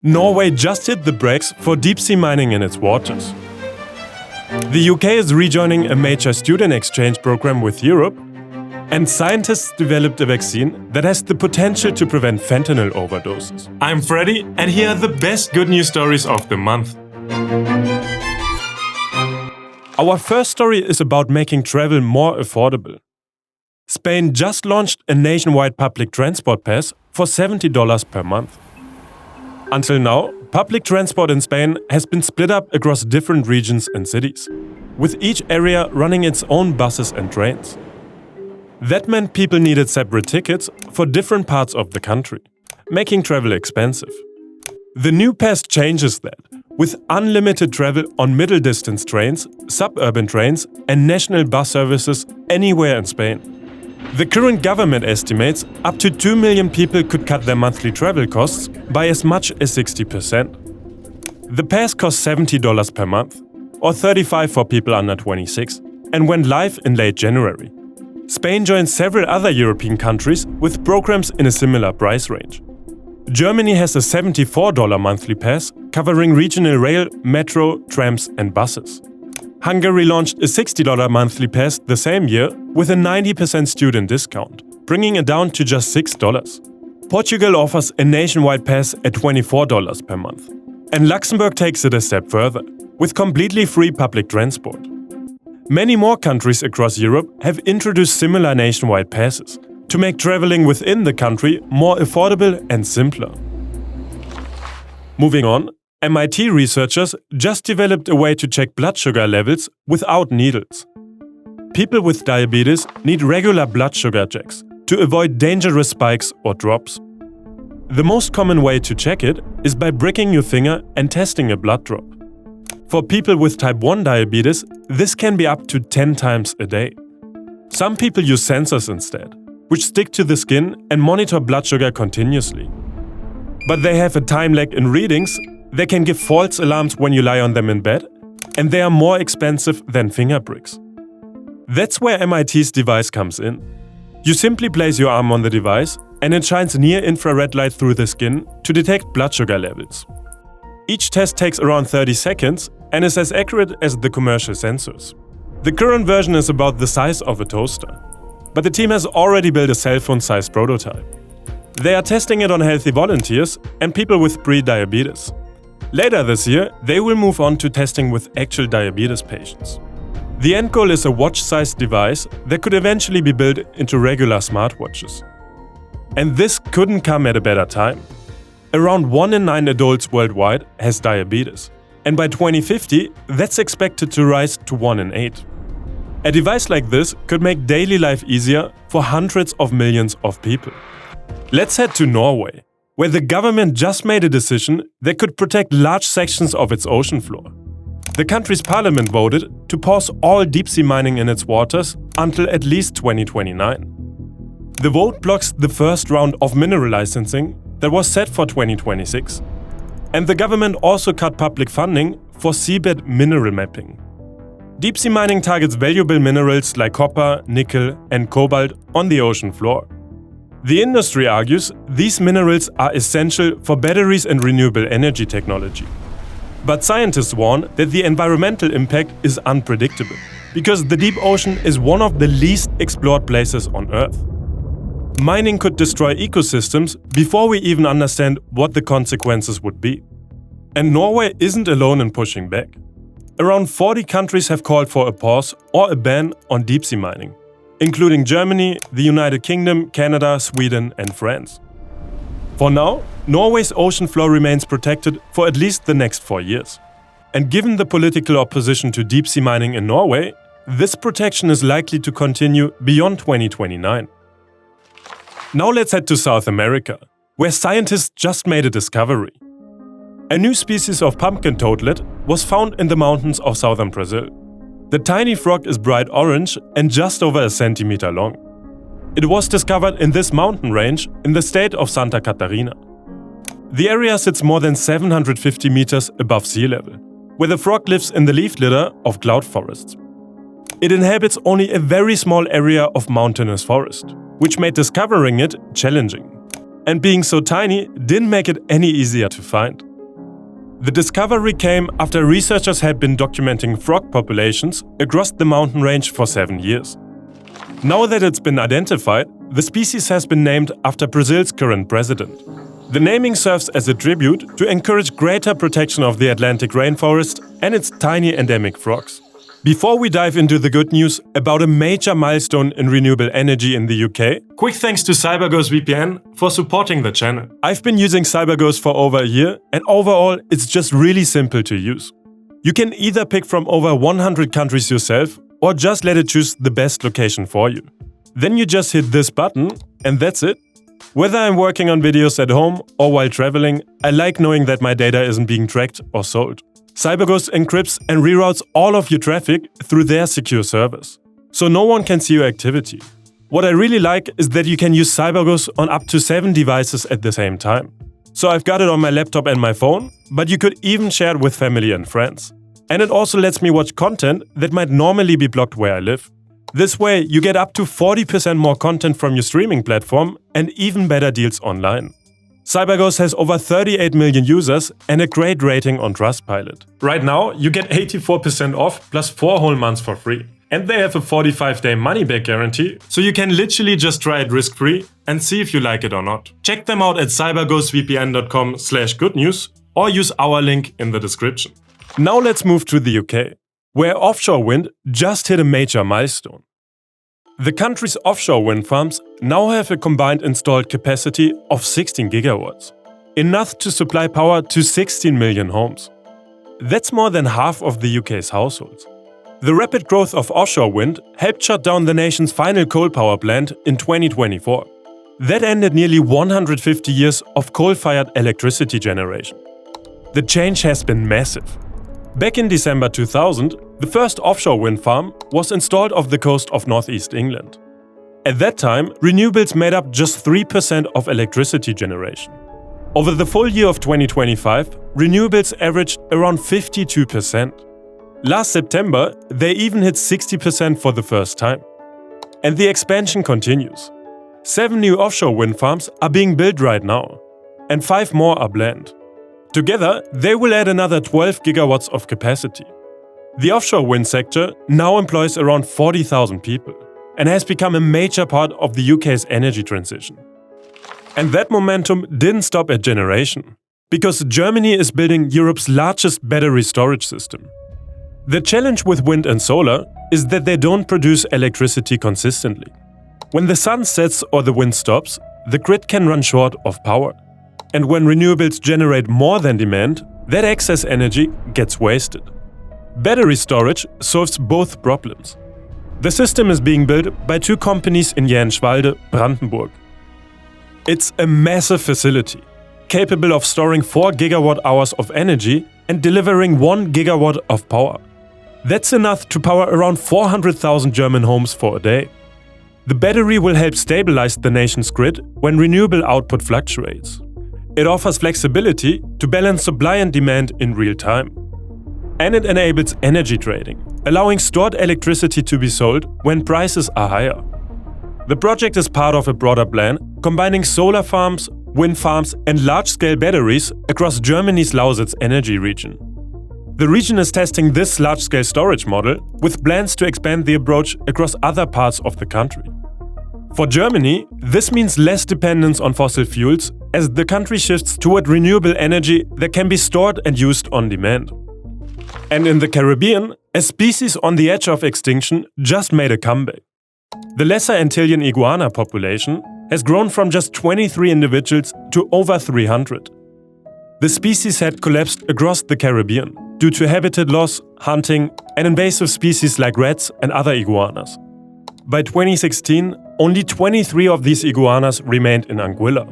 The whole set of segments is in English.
Norway just hit the brakes for deep-sea mining in its waters. The UK is rejoining a major student exchange program with Europe, and scientists developed a vaccine that has the potential to prevent fentanyl overdoses. I'm Freddy, and here are the best good news stories of the month. Our first story is about making travel more affordable. Spain just launched a nationwide public transport pass for $70 per month. Until now, public transport in Spain has been split up across different regions and cities, with each area running its own buses and trains. That meant people needed separate tickets for different parts of the country, making travel expensive. The new pass changes that, with unlimited travel on middle-distance trains, suburban trains, and national bus services anywhere in Spain. The current government estimates up to 2 million people could cut their monthly travel costs by as much as 60%. The pass costs $70 per month, or $35 for people under 26, and went live in late January. Spain joined several other European countries with programs in a similar price range. Germany has a $74 monthly pass covering regional rail, metro, trams and buses. Hungary launched a $60 monthly pass the same year with a 90% student discount, bringing it down to just $6. Portugal offers a nationwide pass at $24 per month. And Luxembourg takes it a step further, with completely free public transport. Many more countries across Europe have introduced similar nationwide passes to make traveling within the country more affordable and simpler. Moving on, MIT researchers just developed a way to check blood sugar levels without needles. People with diabetes need regular blood sugar checks to avoid dangerous spikes or drops. The most common way to check it is by pricking your finger and testing a blood drop. For people with type 1 diabetes, this can be up to 10 times a day. Some people use sensors instead, which stick to the skin and monitor blood sugar continuously. But they have a time lag in readings. They can give false alarms when you lie on them in bed, and they are more expensive than finger pricks. That's where MIT's device comes in. You simply place your arm on the device, and it shines near-infrared light through the skin to detect blood sugar levels. Each test takes around 30 seconds and is as accurate as the commercial sensors. The current version is about the size of a toaster, but the team has already built a cell phone-sized prototype. They are testing it on healthy volunteers and people with pre-diabetes. Later this year, they will move on to testing with actual diabetes patients. The end goal is a watch-sized device that could eventually be built into regular smartwatches. And this couldn't come at a better time. Around 1 in 9 adults worldwide has diabetes, and by 2050, that's expected to rise to 1 in 8. A device like this could make daily life easier for hundreds of millions of people. Let's head to Norway, where the government just made a decision that could protect large sections of its ocean floor. The country's parliament voted to pause all deep-sea mining in its waters until at least 2029. The vote blocks the first round of mineral licensing that was set for 2026. And the government also cut public funding for seabed mineral mapping. Deep-sea mining targets valuable minerals like copper, nickel, and cobalt on the ocean floor. The industry argues these minerals are essential for batteries and renewable energy technology. But scientists warn that the environmental impact is unpredictable, because the deep ocean is one of the least explored places on Earth. Mining could destroy ecosystems before we even understand what the consequences would be. And Norway isn't alone in pushing back. Around 40 countries have called for a pause or a ban on deep-sea mining, including Germany, the United Kingdom, Canada, Sweden and France. For now, Norway's ocean floor remains protected for at least the next 4 years. And given the political opposition to deep-sea mining in Norway, this protection is likely to continue beyond 2029. Now let's head to South America, where scientists just made a discovery. A new species of pumpkin toadlet was found in the mountains of southern Brazil. The tiny frog is bright orange and just over a centimeter long. It was discovered in this mountain range in the state of Santa Catarina. The area sits more than 750 meters above sea level, where the frog lives in the leaf litter of cloud forests. It inhabits only a very small area of mountainous forest, which made discovering it challenging. And being so tiny didn't make it any easier to find. The discovery came after researchers had been documenting frog populations across the mountain range for 7 years. Now that it's been identified, the species has been named after Brazil's current president. The naming serves as a tribute to encourage greater protection of the Atlantic rainforest and its tiny endemic frogs. Before we dive into the good news about a major milestone in renewable energy in the UK, quick thanks to CyberGhost VPN for supporting the channel. I've been using CyberGhost for over a year, and overall it's just really simple to use. You can either pick from over 100 countries yourself or just let it choose the best location for you. Then you just hit this button and that's it. Whether I'm working on videos at home or while traveling, I like knowing that my data isn't being tracked or sold. CyberGhost encrypts and reroutes all of your traffic through their secure servers, so no one can see your activity. What I really like is that you can use CyberGhost on up to 7 devices at the same time. So I've got it on my laptop and my phone, but you could even share it with family and friends. And it also lets me watch content that might normally be blocked where I live. This way, you get up to 40% more content from your streaming platform and even better deals online. CyberGhost has over 38 million users and a great rating on Trustpilot. Right now, you get 84% off plus 4 whole months for free. And they have a 45-day money-back guarantee, so you can literally just try it risk-free and see if you like it or not. Check them out at cyberghostvpn.com/goodnews or use our link in the description. Now let's move to the UK, where offshore wind just hit a major milestone. The country's offshore wind farms now have a combined installed capacity of 16 gigawatts, enough to supply power to 16 million homes. That's more than half of the UK's households. The rapid growth of offshore wind helped shut down the nation's final coal power plant in 2024. That ended nearly 150 years of coal-fired electricity generation. The change has been massive. Back in December 2000, the first offshore wind farm was installed off the coast of northeast England. At that time, renewables made up just 3% of electricity generation. Over the full year of 2025, renewables averaged around 52%. Last September, they even hit 60% for the first time. And the expansion continues. 7 new offshore wind farms are being built right now, and 5 more are planned. Together, they will add another 12 gigawatts of capacity. The offshore wind sector now employs around 40,000 people and has become a major part of the UK's energy transition. And that momentum didn't stop at generation, because Germany is building Europe's largest battery storage system. The challenge with wind and solar is that they don't produce electricity consistently. When the sun sets or the wind stops, the grid can run short of power. And when renewables generate more than demand, that excess energy gets wasted. Battery storage solves both problems. The system is being built by 2 companies in Jänschwalde, Brandenburg. It's a massive facility, capable of storing 4 gigawatt-hours of energy and delivering 1 gigawatt of power. That's enough to power around 400,000 German homes for a day. The battery will help stabilize the nation's grid when renewable output fluctuates. It offers flexibility to balance supply and demand in real time. And it enables energy trading, allowing stored electricity to be sold when prices are higher. The project is part of a broader plan combining solar farms, wind farms and large-scale batteries across Germany's Lausitz energy region. The region is testing this large-scale storage model with plans to expand the approach across other parts of the country. For Germany, this means less dependence on fossil fuels as the country shifts toward renewable energy that can be stored and used on demand. And in the Caribbean, a species on the edge of extinction just made a comeback. The Lesser Antillean iguana population has grown from just 23 individuals to over 300. The species had collapsed across the Caribbean due to habitat loss, hunting, and invasive species like rats and other iguanas. By 2016, only 23 of these iguanas remained in Anguilla.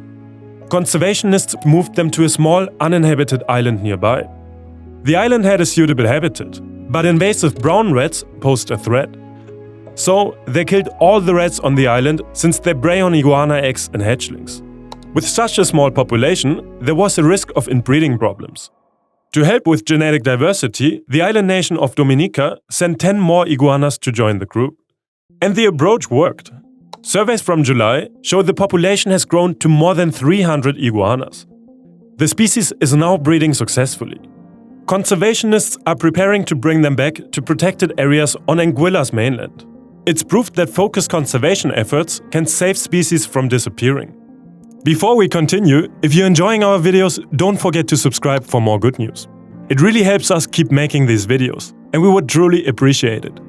Conservationists moved them to a small, uninhabited island nearby. The island had a suitable habitat, but invasive brown rats posed a threat. So they killed all the rats on the island since they prey on iguana eggs and hatchlings. With such a small population, there was a risk of inbreeding problems. To help with genetic diversity, the island nation of Dominica sent 10 more iguanas to join the group. And the approach worked. Surveys from July show the population has grown to more than 300 iguanas. The species is now breeding successfully. conservationists are preparing to bring them back to protected areas on Anguilla's mainland. It's proved that focused conservation efforts can save species from disappearing. Before we continue, if you're enjoying our videos, don't forget to subscribe for more good news. It really helps us keep making these videos, and we would truly appreciate it.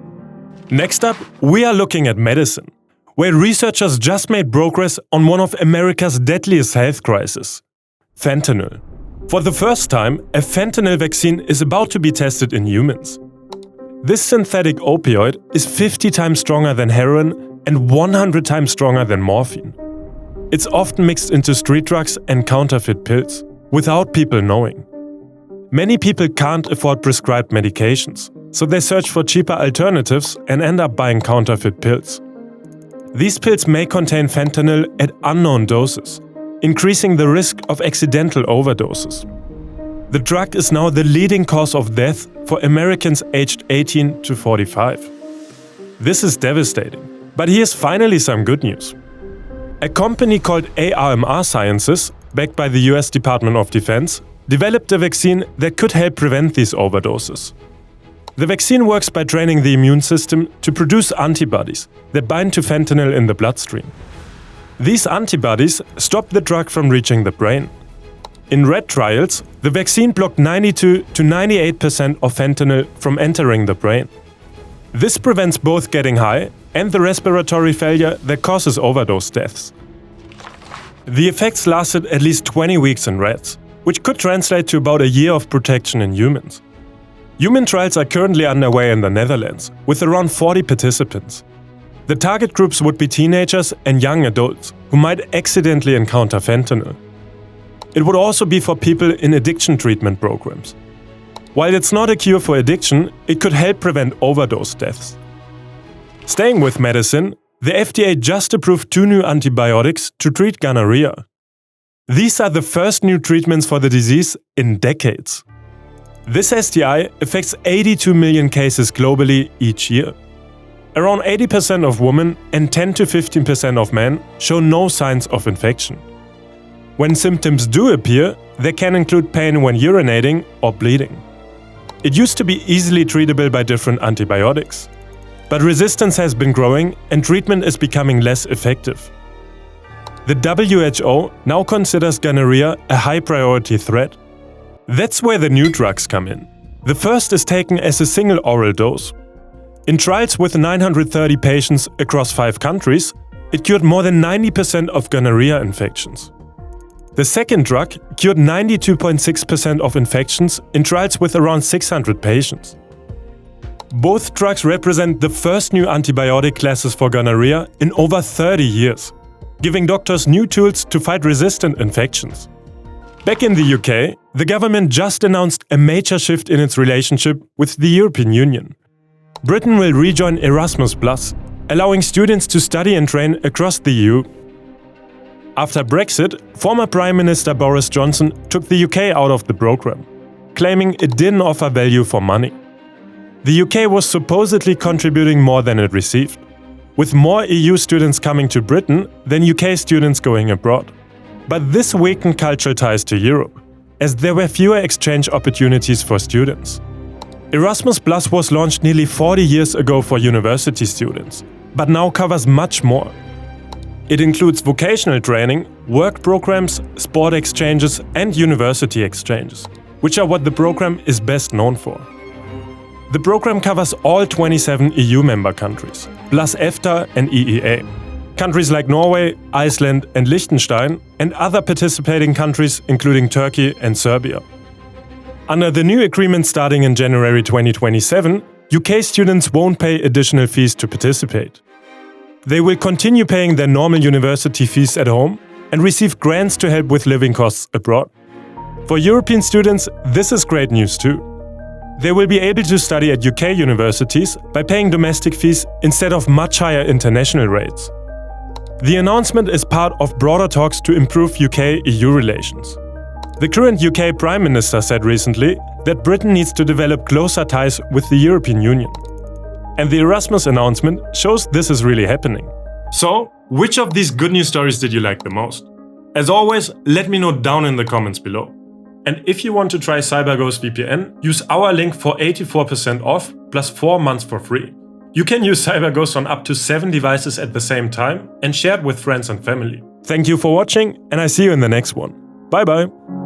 Next up, we are looking at medicine, where researchers just made progress on one of America's deadliest health crises: fentanyl. For the first time, a fentanyl vaccine is about to be tested in humans. This synthetic opioid is 50 times stronger than heroin and 100 times stronger than morphine. It's often mixed into street drugs and counterfeit pills, without people knowing. Many people can't afford prescribed medications, so they search for cheaper alternatives and end up buying counterfeit pills. These pills may contain fentanyl at unknown doses, increasing the risk of accidental overdoses. The drug is now the leading cause of death for Americans aged 18 to 45. This is devastating, but here's finally some good news. A company called ARMR Sciences, backed by the US Department of Defense, developed a vaccine that could help prevent these overdoses. The vaccine works by training the immune system to produce antibodies that bind to fentanyl in the bloodstream. These antibodies stop the drug from reaching the brain. In rat trials, the vaccine blocked 92 to 98% of fentanyl from entering the brain. This prevents both getting high and the respiratory failure that causes overdose deaths. The effects lasted at least 20 weeks in rats, which could translate to about a year of protection in humans. Human trials are currently underway in the Netherlands, with around 40 participants. The target groups would be teenagers and young adults who might accidentally encounter fentanyl. It would also be for people in addiction treatment programs. While it's not a cure for addiction, it could help prevent overdose deaths. Staying with medicine, the FDA just approved 2 new antibiotics to treat gonorrhea. These are the first new treatments for the disease in decades. This STI affects 82 million cases globally each year. Around 80% of women and 10 to 15% of men show no signs of infection. When symptoms do appear, they can include pain when urinating or bleeding. It used to be easily treatable by different antibiotics. But resistance has been growing and treatment is becoming less effective. The WHO now considers gonorrhea a high-priority threat. That's where the new drugs come in. The first is taken as a single oral dose. In trials with 930 patients across 5 countries, it cured more than 90% of gonorrhea infections. The second drug cured 92.6% of infections in trials with around 600 patients. Both drugs represent the first new antibiotic classes for gonorrhea in over 30 years, giving doctors new tools to fight resistant infections. Back in the UK, the government just announced a major shift in its relationship with the European Union. Britain will rejoin Erasmus+, allowing students to study and train across the EU. After Brexit, former Prime Minister Boris Johnson took the UK out of the program, claiming it didn't offer value for money. The UK was supposedly contributing more than it received, with more EU students coming to Britain than UK students going abroad. But this weakened cultural ties to Europe, as there were fewer exchange opportunities for students. Erasmus Plus was launched nearly 40 years ago for university students, but now covers much more. It includes vocational training, work programs, sport exchanges and university exchanges, which are what the program is best known for. The program covers all 27 EU member countries, plus EFTA and EEA. Countries like Norway, Iceland and Liechtenstein, and other participating countries including Turkey and Serbia. Under the new agreement starting in January 2027, UK students won't pay additional fees to participate. They will continue paying their normal university fees at home and receive grants to help with living costs abroad. For European students, this is great news too. They will be able to study at UK universities by paying domestic fees instead of much higher international rates. The announcement is part of broader talks to improve UK-EU relations. The current UK Prime Minister said recently that Britain needs to develop closer ties with the European Union. And the Erasmus announcement shows this is really happening. So, which of these good news stories did you like the most? As always, let me know down in the comments below. And if you want to try CyberGhost VPN, use our link for 84% off plus 4 months for free. You can use CyberGhost on up to 7 devices at the same time and share it with friends and family. Thank you for watching, and I see you in the next one. Bye bye!